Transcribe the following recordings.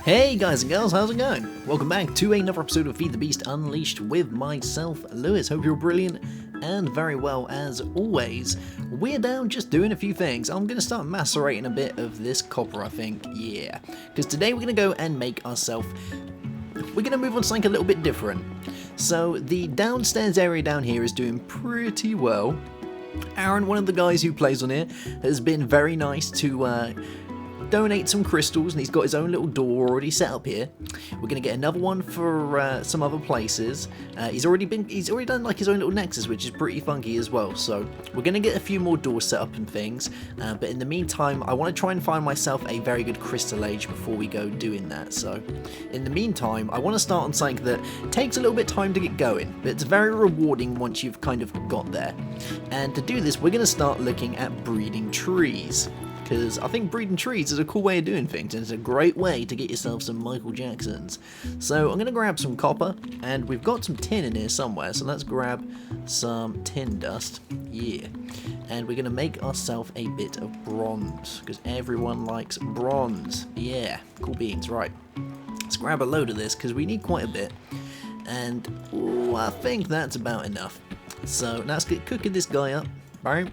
Hey guys and girls, how's it going? Welcome back to another episode of FTB Unleashed with myself, Lewis. Hope you're brilliant and very well as always. We're down just doing a few things. I'm going to start macerating a bit of this copper, I think, yeah. Because today we're going to go and make ourselves... We're going to move on to something a little bit different. So the downstairs area down here is doing pretty well. Aaron, one of the guys who plays on here, has been very nice to... donate some crystals, and he's got his own little door already set up here. We're gonna get another one for some other places. He's already done like his own little nexus, which is pretty funky as well. So we're gonna get a few more doors set up and things. But in the meantime, I want to try and find myself a very good crystal age before we go doing that. So in the meantime, I want to start on something that takes a little bit of time to get going, but it's very rewarding once you've kind of got there. And to do this, we're gonna start looking at breeding trees. Because I think breeding trees is a cool way of doing things, and it's a great way to get yourself some Michael Jacksons. So I'm going to grab some copper, and we've got some tin in here somewhere, so let's grab some tin dust, yeah. And we're going to make ourselves a bit of bronze, because everyone likes bronze, yeah, cool beans, right. Let's grab a load of this, because we need quite a bit, and ooh, I think that's about enough. So let's get cooking this guy up. Right,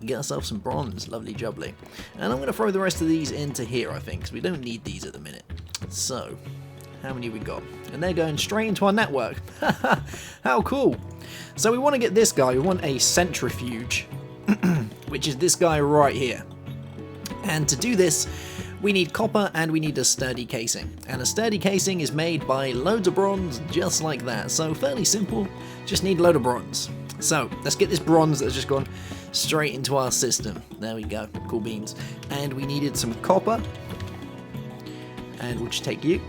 get ourselves some bronze, lovely jubbly. And I'm going to throw the rest of these into here, I think, because we don't need these at the minute. So, how many we got? And they're going straight into our network. How cool. So we want to get this guy, we want a centrifuge, which is this guy right here. And to do this, we need copper and we need a sturdy casing. And a sturdy casing is made by loads of bronze, just like that. So fairly simple, just need a load of bronze. So, let's get this bronze that's just gone straight into our system. There we go, cool beans. And we needed some copper. And we'll just take you.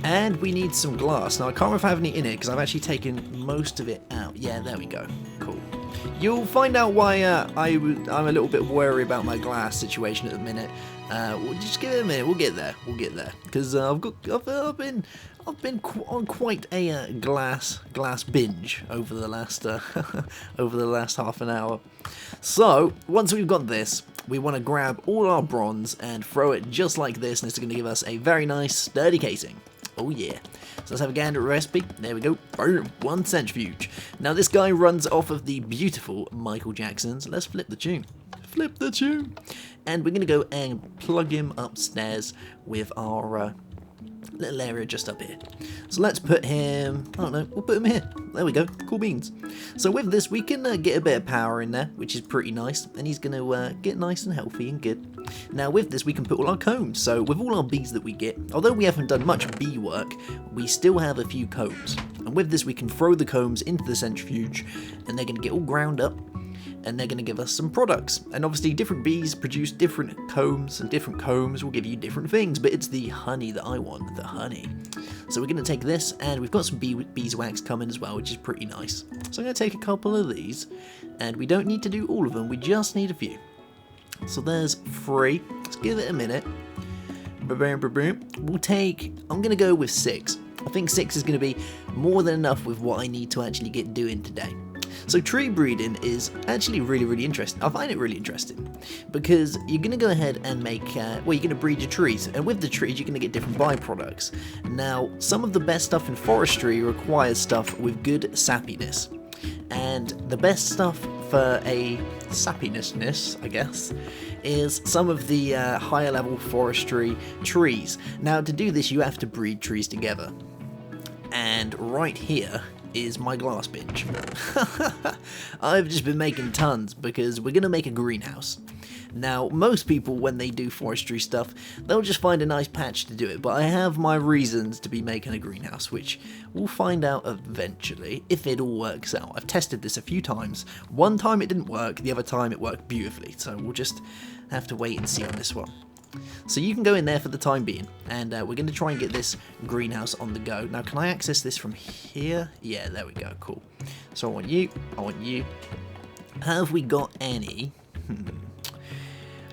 And we need some glass. Now, I can't remember if I have any in it, because I've actually taken most of it out. Yeah, there we go, cool. You'll find out why I'm a little bit worried about my glass situation at the minute. We'll just give it a minute, we'll get there. Because I've been on quite a glass binge over the last half an hour. So once we've got this, we want to grab all our bronze and throw it just like this, and it's going to give us a very nice sturdy casing. Oh yeah. So let's have a gander at the recipe. There we go. Boom. One centrifuge. Now this guy runs off of the beautiful Michael Jacksons. Let's flip the tune. Flip the tune. And we're going to go and plug him upstairs with our little area just up here. So let's put him, I don't know, we'll put him here. There we go, cool beans. So with this we can get a bit of power in there, which is pretty nice, and he's going to get nice and healthy and good. Now with this we can put all our combs, so with all our bees that we get, although we haven't done much bee work, we still have a few combs. And with this we can throw the combs into the centrifuge, and they're going to get all ground up, and they're going to give us some products. And obviously different bees produce different combs, and different combs will give you different things, but it's the honey that I want, the honey. So we're going to take this, and we've got some beeswax coming as well, which is pretty nice. So I'm going to take a couple of these, and we don't need to do all of them, we just need a few. So there's 3, let's give it a minute. We'll take, I'm going to go with 6. I think 6 is going to be more than enough with what I need to actually get doing today. So tree breeding is actually really interesting. I find it really interesting because you're going to go ahead and make, you're going to breed your trees, and with the trees you're going to get different byproducts. Now, some of the best stuff in forestry requires stuff with good sappiness, and the best stuff for a sappiness, I guess, is some of the higher level forestry trees. Now, to do this you have to breed trees together, and right here is my glass binge. I've just been making tons because we're going to make a greenhouse. Now, most people, when they do forestry stuff, they'll just find a nice patch to do it, but I have my reasons to be making a greenhouse, which we'll find out eventually, if it all works out. I've tested this a few times. One time it didn't work, the other time it worked beautifully, so we'll just have to wait and see on this one. So you can go in there for the time being, and we're going to try and get this greenhouse on the go. Now, can I access this from here? Yeah, there we go, cool. So I want you. Have we got any?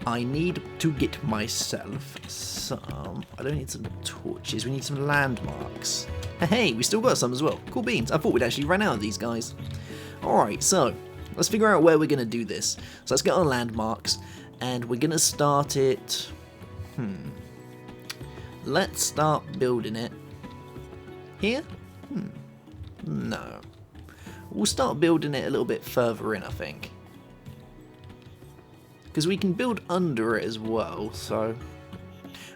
I need to get myself some... I don't need some torches, we need some landmarks. Hey, we still got some as well. Cool beans, I thought we'd actually run out of these guys. Alright, so let's figure out where we're going to do this. So let's get our landmarks, and we're going to start it... Let's start building it here? No. We'll start building it a little bit further in, I think. Because we can build under it as well, so...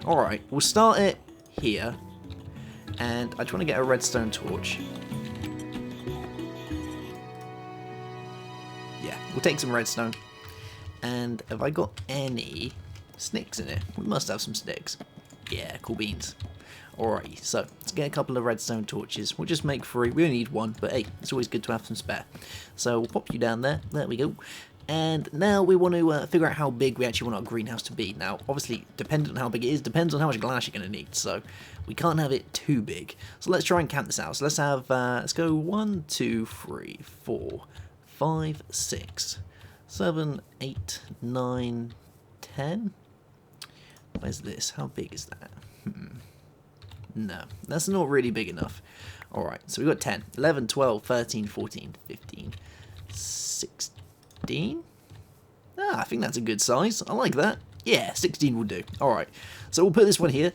Alright, we'll start it here. And I just want to get a redstone torch. Yeah, we'll take some redstone. And have I got any sticks in it? We must have some sticks. Yeah, cool beans. Alrighty, so let's get a couple of redstone torches. We'll just make 3. We only need 1, but hey, it's always good to have some spare. So we'll pop you down there. There we go. And now we want to figure out how big we actually want our greenhouse to be. Now, obviously, dependent on how big it is, depends on how much glass you're going to need. So we can't have it too big. So let's try and count this out. So let's have, let's go 1, 2, 3, 4, 5, 6, 7, 8, 9, 10. Where's this? How big is that? No, that's not really big enough. Alright, so we've got 10, 11, 12, 13, 14, 15, 16. Ah, I think that's a good size. I like that. Yeah, 16 will do. Alright, so we'll put this one here.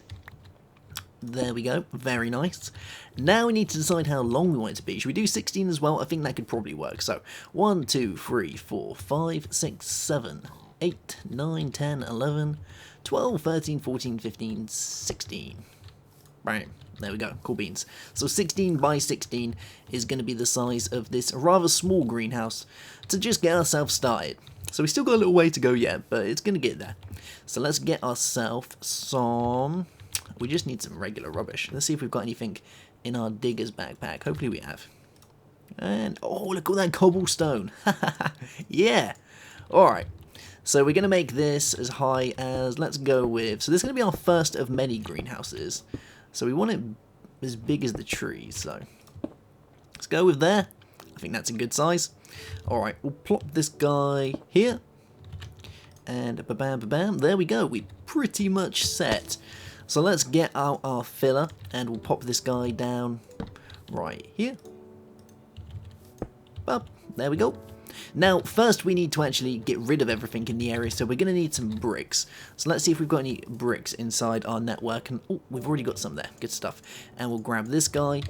There we go. Very nice. Now we need to decide how long we want it to be. Should we do 16 as well? I think that could probably work. So, 1, 2, 3, 4, 5, 6, 7, 8, 9, 10, 11, 12, 13, 14, 15, 16. Right, there we go, cool beans. So 16 by 16 is going to be the size of this rather small greenhouse to just get ourselves started. So we still got a little way to go yet, but it's going to get there. So let's get ourselves some... We just need some regular rubbish. Let's see if we've got anything in our digger's backpack. Hopefully we have. And, oh, look at all that cobblestone. Yeah. Alright. So we're going to make this as high as, let's go with... So this is going to be our first of many greenhouses. So we want it as big as the trees, so let's go with there. I think that's a good size. Alright, we'll plop this guy here. And ba-bam, ba-bam. There we go. We're pretty much set. So let's get out our filler, and we'll pop this guy down right here. Up. There we go. Now, first we need to actually get rid of everything in the area, so we're going to need some bricks. So let's see if we've got any bricks inside our network, and oh, we've already got some there. Good stuff. And we'll grab this guy.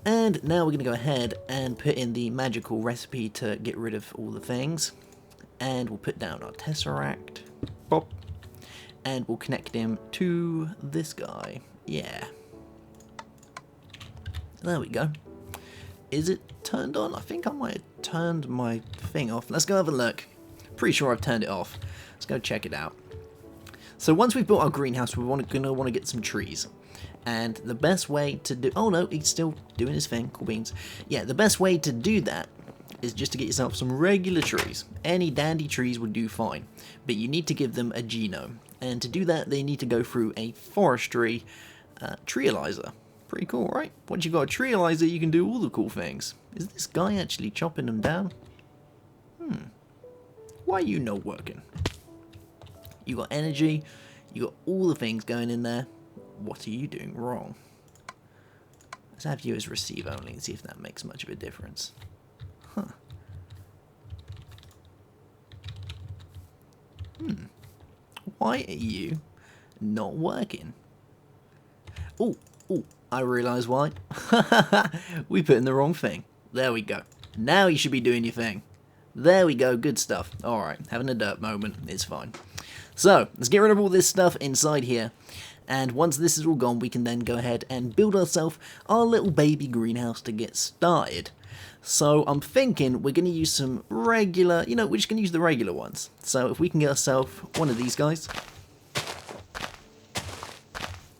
And now we're going to go ahead and put in the magical recipe to get rid of all the things. And we'll put down our tesseract. Pop. And we'll connect him to this guy. Yeah. There we go. Is it turned on? I think I might have turned my thing off. Let's go have a look. Pretty sure I've turned it off. Let's go check it out. So once we've built our greenhouse, we're gonna want to get some trees. And the best way to do... Oh no, he's still doing his thing. Cool beans. Yeah, the best way to do that is just to get yourself some regular trees. Any dandy trees would do fine. But you need to give them a genome. And to do that, they need to go through a forestry treealyzer. Pretty cool, right? Once you've got a treealyzer, you can do all the cool things. Is this guy actually chopping them down? Why are you not working? You got energy, you got all the things going in there. What are you doing wrong? Let's have you as receive only and see if that makes much of a difference. Huh. Why are you not working? Oh, I realise why. We put in the wrong thing. There we go. Now you should be doing your thing. There we go, good stuff. Alright, having a dirt moment, it's fine. So, let's get rid of all this stuff inside here. And once this is all gone, we can then go ahead and build ourselves our little baby greenhouse to get started. So, I'm thinking we're going to use some regular, we're just going to use the regular ones. So, if we can get ourselves one of these guys.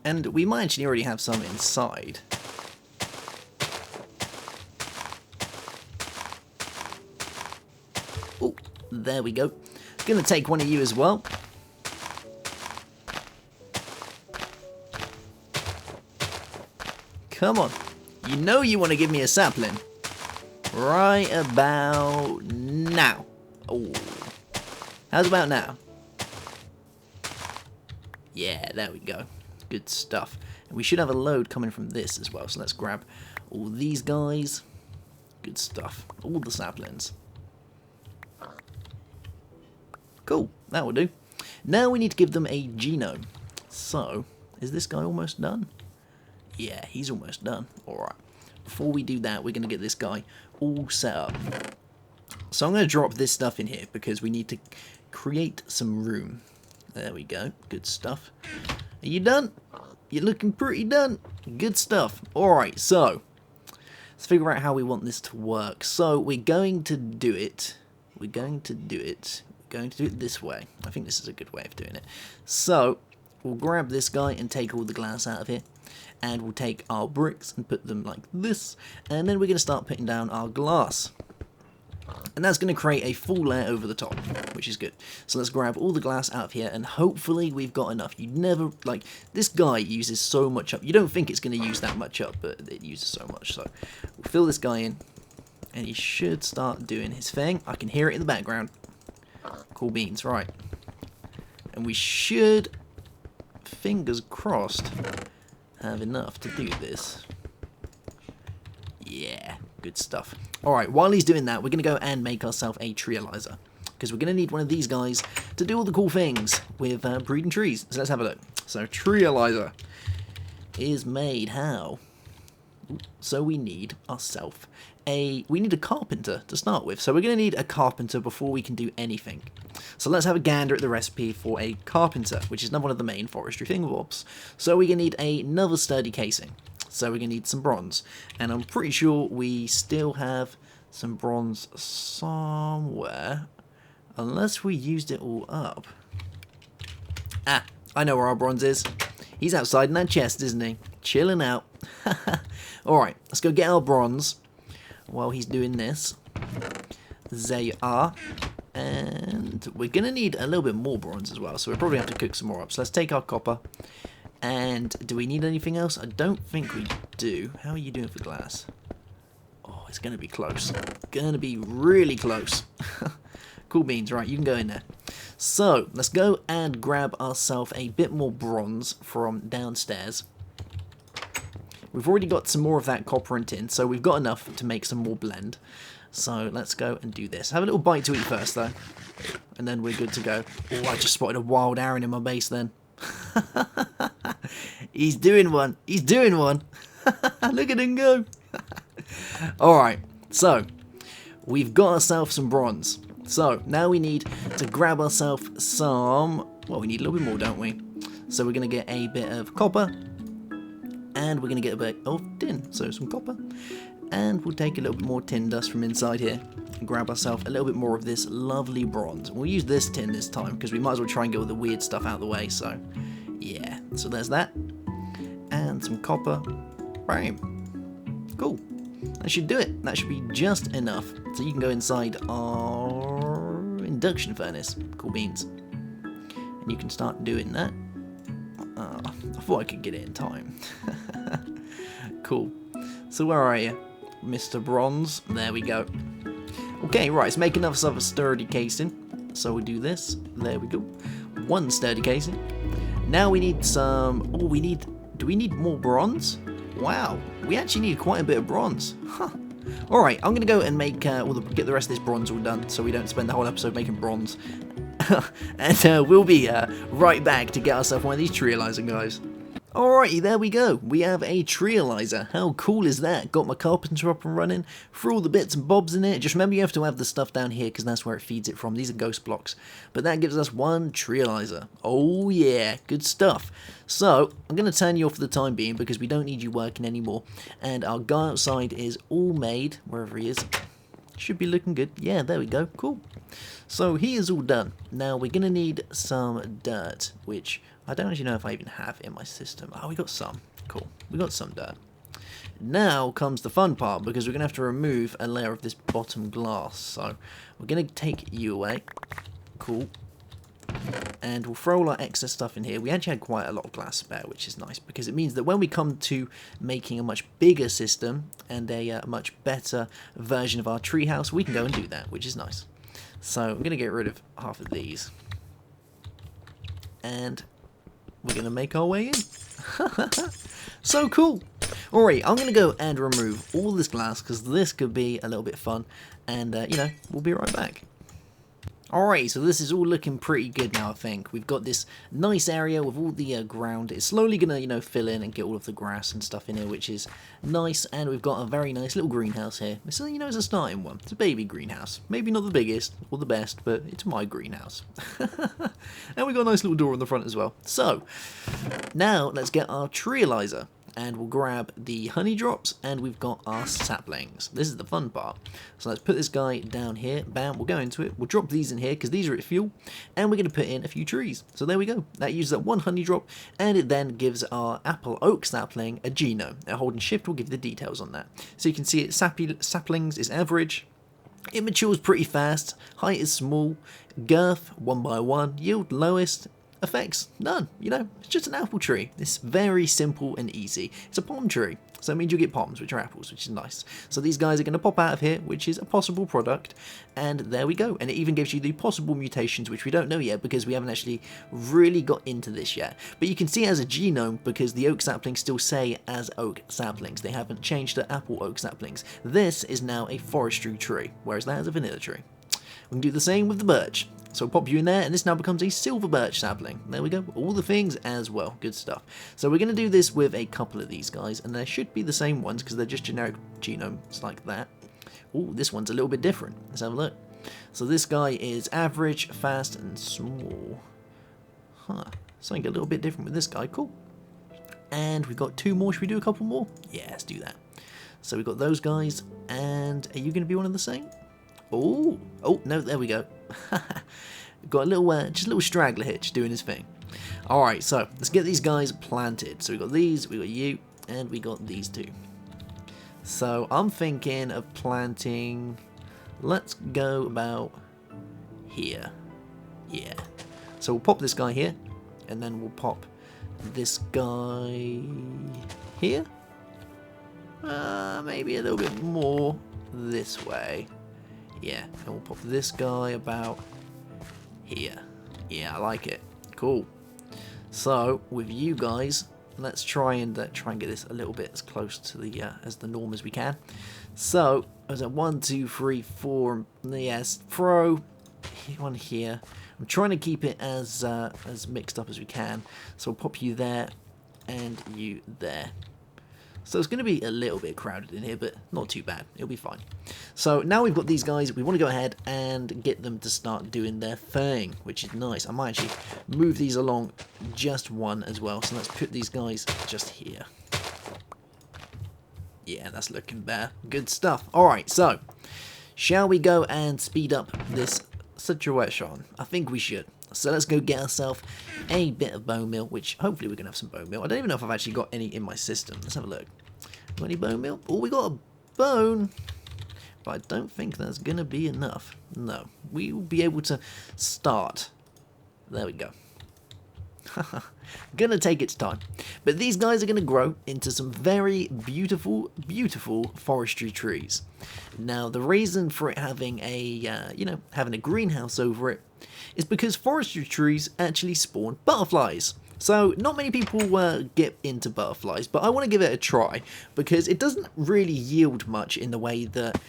And we might actually already have some inside. Oh, there we go. Gonna take one of you as well. Come on. You know you want to give me a sapling. Right about now. Oh. How's about now? Yeah, there we go. Good stuff. And we should have a load coming from this as well. So let's grab all these guys. Good stuff. All the saplings. Cool, that will do. Now we need to give them a genome. So, is this guy almost done? Yeah, he's almost done. Alright. Before we do that, we're going to get this guy all set up. So I'm going to drop this stuff in here because we need to create some room. There we go. Good stuff. Are you done? You're looking pretty done. Good stuff. Alright, so let's figure out how we want this to work. So we're going to do it. We're going to do it this way. I think this is a good way of doing it. So we'll grab this guy and take all the glass out of here. And we'll take our bricks and put them like this. And then we're going to start putting down our glass. And that's going to create a full layer over the top, which is good. So let's grab all the glass out of here, and hopefully we've got enough. You never, like, this guy uses so much up. You don't think it's going to use that much up, but it uses so much. So we'll fill this guy in, and he should start doing his thing. I can hear it in the background. Cool beans, right. And we should, fingers crossed, have enough to do this. Yeah, good stuff. Alright, while he's doing that, we're going to go and make ourselves a treealizer. Because we're going to need one of these guys to do all the cool things with breeding trees. So let's have a look. So, treealizer is made how? So we need ourselves we need a carpenter to start with. So we're going to need a carpenter before we can do anything. So let's have a gander at the recipe for a carpenter, which is another one of the main forestry thingamabobs. So we're going to need another sturdy casing. So we're going to need some bronze. And I'm pretty sure we still have some bronze somewhere. Unless we used it all up. Ah, I know where our bronze is. He's outside in that chest, isn't he? Chilling out. Alright, let's go get our bronze while he's doing this. There you are. And we're going to need a little bit more bronze as well. So we'll probably have to cook some more up. So let's take our copper. And do we need anything else? I don't think we do. How are you doing for glass? Oh, it's going to be close. Going to be really close. Cool beans. Right, you can go in there. So, let's go and grab ourselves a bit more bronze from downstairs. We've already got some more of that copper and tin, so we've got enough to make some more blend. So, let's go and do this. Have a little bite to eat first, though. And then we're good to go. Oh, I just spotted a wild Aaron in my base then. He's doing one. He's doing one. Look at him go. Alright, so we've got ourselves some bronze. So now we need to grab ourselves some, well, we need a little bit more, don't we? So we're going to get a bit of copper, and we're going to get a bit of tin. So some copper, and we'll take a little bit more tin dust from inside here and grab ourselves a little bit more of this lovely bronze. We'll use this tin this time because we might as well try and get all the weird stuff out of the way. So yeah, so there's that, and some copper. Bam. Cool. That should do it. That should be just enough. So you can go inside our induction furnace. Cool beans. And you can start doing that. I thought I could get it in time. Cool. So where are you, Mr. Bronze? There we go. Okay, right. Let's make enough of a sturdy casing. So we do this. There we go. One sturdy casing. Now we need some... Oh, we need... Do we need more bronze? Wow, we actually need quite a bit of bronze. Huh. Alright, I'm going to go and make get the rest of this bronze all done so we don't spend the whole episode making bronze. And we'll be right back to get ourselves one of these treealizer guys. Alrighty, there we go. We have a treealizer. How cool is that? Got my carpenter up and running. Threw all the bits and bobs in it. Just remember you have to have the stuff down here because that's where it feeds it from. These are ghost blocks. But that gives us one treealizer. Oh yeah, good stuff. So, I'm going to turn you off for the time being because we don't need you working anymore. And our guy outside is all made, wherever he is. Should be looking good. Yeah, there we go. Cool. So, he is all done. Now, we're going to need some dirt, which I don't actually know if I even have in my system. Oh, we got some. Cool. We got some dirt. Now comes the fun part because we're going to have to remove a layer of this bottom glass. So, we're going to take you away. Cool. And we'll throw all our excess stuff in here. We actually had quite a lot of glass spare, which is nice because it means that when we come to making a much bigger system and a much better version of our treehouse, we can go and do that, which is nice. So I'm going to get rid of half of these. And we're going to make our way in. So cool. Alright, I'm going to go and remove all this glass because this could be a little bit fun, and you know, we'll be right back. Alright, so this is all looking pretty good now, I think. We've got this nice area with all the ground. It's slowly going to, you know, fill in and get all of the grass and stuff in here, which is nice. And we've got a very nice little greenhouse here. So, you know, it's a starting one. It's a baby greenhouse. Maybe not the biggest or the best, but it's my greenhouse. And we've got a nice little door on the front as well. So, now let's get our treealizer. And we'll grab the honey drops, and we've got our saplings. This is the fun part. So let's put this guy down here. Bam, we'll go into it. We'll drop these in here because these are at fuel, and we're going to put in a few trees. So there we go. That uses up one honey drop, and it then gives our apple oak sapling a genome. Now holding shift will give you the details on that. So you can see it. Saplings is average. It matures pretty fast. Height is small. Girth 1 by 1. Yield lowest. Effects, none, you know, it's just an apple tree. It's very simple and easy. It's a palm tree, so it means you'll get palms, which are apples, which is nice. So these guys are going to pop out of here, which is a possible product, and there we go. And it even gives you the possible mutations, which we don't know yet because we haven't actually really got into this yet. But you can see it as a genome because the oak saplings still say as oak saplings. They haven't changed to apple oak saplings. This is now a forestry tree, whereas that is a vanilla tree. We can do the same with the birch. So we'll pop you in there, and this now becomes a silver birch sapling. There we go, all the things as well, good stuff. So we're going to do this with a couple of these guys, and they should be the same ones because they're just generic genomes like that. Oh, this one's a little bit different. Let's have a look. So this guy is average, fast, and small. Huh, something a little bit different with this guy, cool. And we've got two more, should we do a couple more? Yeah, let's do that. So we've got those guys, and are you going to be one of the same? Oh, no, there we go. Got a little, just a little straggler hitch doing his thing. Alright, so let's get these guys planted. So we got these, we got you, and we got these two. So I'm thinking of planting, let's go about here. Yeah. So we'll pop this guy here, and then we'll pop this guy here. Maybe a little bit more this way. Yeah, and we'll pop this guy about here. Yeah, I like it. Cool. So with you guys, let's try and get this a little bit as close to the as the norm as we can. So as a 1, 2, 3, 4. Yes, throw one here. I'm trying to keep it as mixed up as we can. So we'll pop you there and you there. So it's going to be a little bit crowded in here, but not too bad. It'll be fine. So now we've got these guys. We want to go ahead and get them to start doing their thing, which is nice. I might actually move these along just one as well. So let's put these guys just here. Yeah, that's looking better. Good stuff. All right, so shall we go and speed up this situation? I think we should. So let's go get ourselves a bit of bone meal, which hopefully we're going to have some bone meal. I don't even know if I've actually got any in my system. Let's have a look. Got any bone meal? Oh, we got a bone. But I don't think that's going to be enough. No. We will be able to start. There we go. Gonna take its time. But these guys are going to grow into some very beautiful, beautiful forestry trees. Now, the reason for it having a, having a greenhouse over it is because forestry trees actually spawn butterflies. So, not many people get into butterflies, but I want to give it a try because it doesn't really yield much in the way that,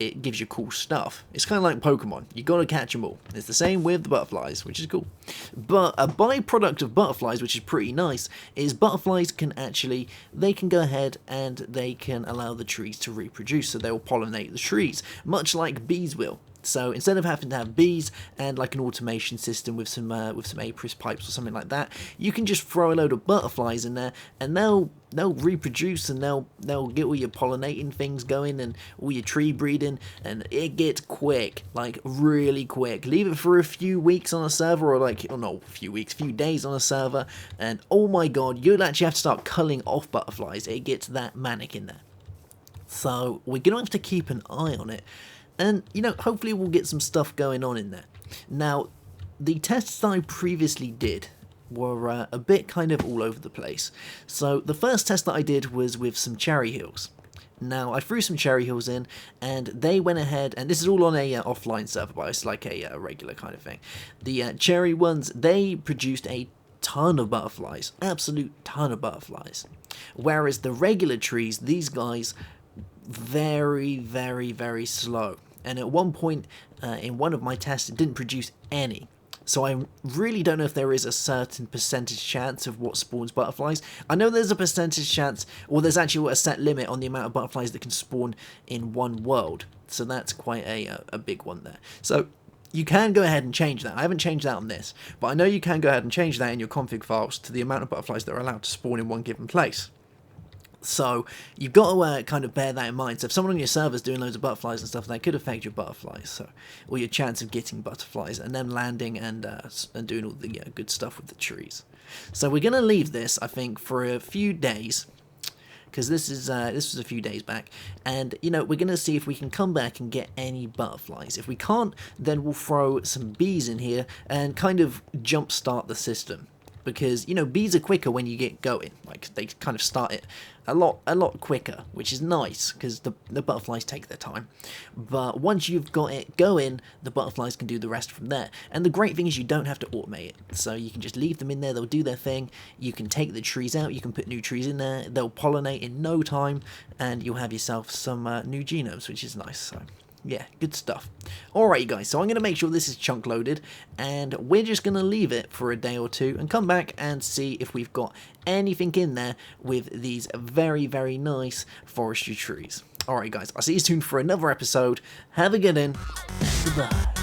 it gives you cool stuff. It's kind of like Pokemon. You got to catch them all. It's the same with the butterflies, which is cool. But a byproduct of butterflies, which is pretty nice, is butterflies can actually, they can go ahead and they can allow the trees to reproduce. So they will pollinate the trees, much like bees will. So instead of having to have bees and like an automation system with some Apis pipes or something like that, you can just throw a load of butterflies in there, and they'll reproduce, and they'll get all your pollinating things going and all your tree breeding, and it gets quick, like really quick. Leave it for a few weeks on a server, or few days on a server, and oh my god, you'll actually have to start culling off butterflies. It gets that manic in there. So we're gonna have to keep an eye on it. And, hopefully we'll get some stuff going on in there. Now, the tests I previously did were a bit kind of all over the place. So, the first test that I did was with some cherry hills. Now, I threw some cherry hills in, and they went ahead, and this is all on a offline server, but it's like a regular kind of thing. The cherry ones, they produced a ton of butterflies, absolute ton of butterflies. Whereas the regular trees, these guys, very, very, very slow. And at one point in one of my tests, it didn't produce any. So I really don't know if there is a certain percentage chance of what spawns butterflies. I know there's a percentage chance, or there's actually a set limit on the amount of butterflies that can spawn in one world. So that's quite a big one there. So you can go ahead and change that. I haven't changed that on this, but I know you can go ahead and change that in your config files to the amount of butterflies that are allowed to spawn in one given place. So you've got to kind of bear that in mind. So if someone on your server is doing loads of butterflies and stuff, that could affect your butterflies, so, or your chance of getting butterflies and then landing and doing all the good stuff with the trees. So we're going to leave this, I think, for a few days, because this was a few days back, and we're going to see if we can come back and get any butterflies. If we can't, then we'll throw some bees in here and kind of jumpstart the system. Because bees are quicker when you get going. Like, they kind of start it a lot quicker, which is nice because the butterflies take their time. But once you've got it going, the butterflies can do the rest from there. And the great thing is you don't have to automate it, so you can just leave them in there. They'll do their thing. You can take the trees out. You can put new trees in there. They'll pollinate in no time, and you'll have yourself some new genomes, which is nice. So yeah, good stuff. Alright, you guys, so I'm going to make sure this is chunk loaded, and we're just going to leave it for a day or two and come back and see if we've got anything in there with these very, very nice forestry trees. Alright, guys, I'll see you soon for another episode. Have a good one. Goodbye.